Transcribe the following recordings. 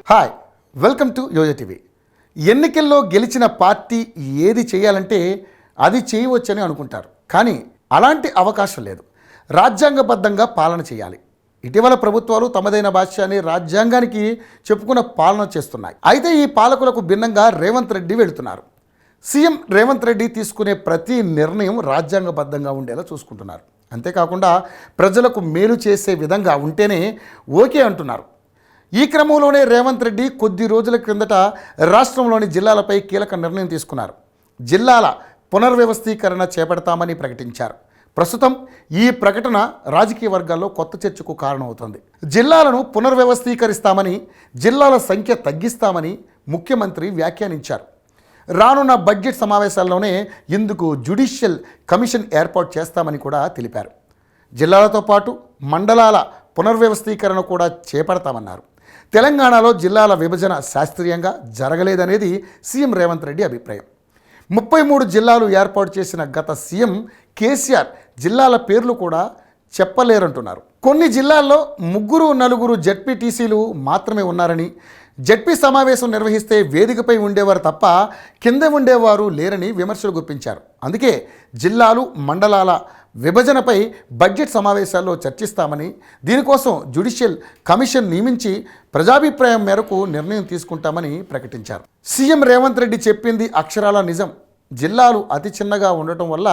Hi, welcome to YoYo TV. ఎన్నికల్లో గెలిచిన party ఏది చేయాలంటే అది చేయవచ్చని అనుకుంటారు. కానీ అలాంటి అవకాశం లేదు. రాజ్యాంగబద్ధంగా పాలన చేయాలి. ఇటీవల ప్రభుత్వాలు తమదైన భాష్యాన్ని రాజ్యాంగానికి చెప్పుకున్న పాలన చేస్తున్నాయి. అయితే ఈ పాలకులకు భిన్నంగా రేవంత్ రెడ్డి వెళుతున్నారు. సీఎం రేవంత్ రెడ్డి తీసుకునే ప్రతి నిర్ణయం రాజ్యాంగబద్ధంగా ఉండేలా చూసుకుంటున్నారు. అంతేకాకుండా ప్రజలకు మేలు చేసే విధంగా ఉంటేనే ఓకే అంటున్నారు. ఈ క్రమంలోనే రేవంత్ రెడ్డి కొద్ది రోజుల క్రిందట రాష్ట్రంలోని జిల్లాలపై కీలక నిర్ణయం తీసుకున్నారు. జిల్లాల పునర్వ్యవస్థీకరణ చేపడతామని ప్రకటించారు. ప్రస్తుతం ఈ ప్రకటన రాజకీయ వర్గాల్లో కొత్త చర్చకు కారణమవుతోంది. జిల్లాలను పునర్వ్యవస్థీకరిస్తామని, జిల్లాల సంఖ్య తగ్గిస్తామని ముఖ్యమంత్రి వ్యాఖ్యానించారు. రానున్న బడ్జెట్ సమావేశాల్లోనే ఇందుకు జ్యుడిషియల్ కమిషన్ ఏర్పాటు చేస్తామని కూడా తెలిపారు. జిల్లాలతో పాటు మండలాల పునర్వ్యవస్థీకరణ కూడా చేపడతామన్నారు. తెలంగాణలో జిల్లాల విభజన శాస్త్రీయంగా జరగలేదనేది సీఎం రేవంత్ రెడ్డి అభిప్రాయం. 33 జిల్లాలు ఏర్పాటు చేసిన గత సీఎం కేసీఆర్ జిల్లాల పేర్లు కూడా చెప్పలేరంటున్నారు. కొన్ని జిల్లాల్లో 3-4 జెడ్పీటీసీలు మాత్రమే ఉన్నారని, జెడ్పీ సమావేశం నిర్వహిస్తే వేదికపై ఉండేవారు తప్ప కింద ఉండేవారు లేరని విమర్శలు గుప్పించారు. అందుకే జిల్లాలు, మండలాల విభజనపై బడ్జెట్ సమావేశాల్లో చర్చిస్తామని, దీనికోసం జ్యుడిషియల్ కమిషన్ నియమించి ప్రజాభిప్రాయం మేరకు నిర్ణయం తీసుకుంటామని ప్రకటించారు. సీఎం రేవంత్ రెడ్డి చెప్పింది అక్షరాల నిజం. జిల్లాలు అతి చిన్నగా ఉండటం వల్ల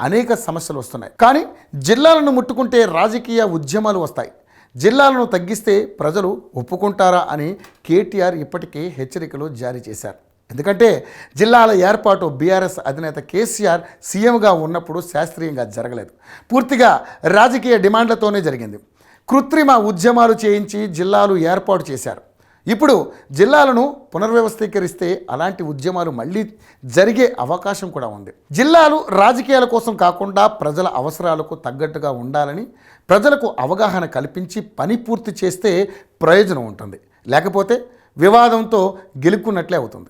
అనేక సమస్యలు వస్తున్నాయి. కానీ జిల్లాలను ముట్టుకుంటే రాజకీయ ఉద్యమాలు వస్తాయి. జిల్లాలను తగ్గిస్తే ప్రజలు ఒప్పుకుంటారా అని కేటీఆర్ ఇప్పటికే హెచ్చరికలు జారీ చేశారు. ఎందుకంటే జిల్లాల ఏర్పాటు బీఆర్ఎస్ అధినేత కేసీఆర్ సీఎంగా ఉన్నప్పుడు శాస్త్రీయంగా జరగలేదు. పూర్తిగా రాజకీయ డిమాండ్లతోనే జరిగింది. కృత్రిమ ఉద్యమాలు చేయించి జిల్లాలు ఏర్పాటు చేశారు. ఇప్పుడు జిల్లాలను పునర్వ్యవస్థీకరిస్తే అలాంటి ఉద్యమాలు మళ్ళీ జరిగే అవకాశం కూడా ఉంది. జిల్లాలు రాజకీయాల కోసం కాకుండా ప్రజల అవసరాలకు తగ్గట్టుగా ఉండాలని ప్రజలకు అవగాహన కల్పించి పని పూర్తి చేస్తే ప్రయోజనం ఉంటుంది. లేకపోతే వివాదంతో గెలుక్కున్నట్లే అవుతుంది.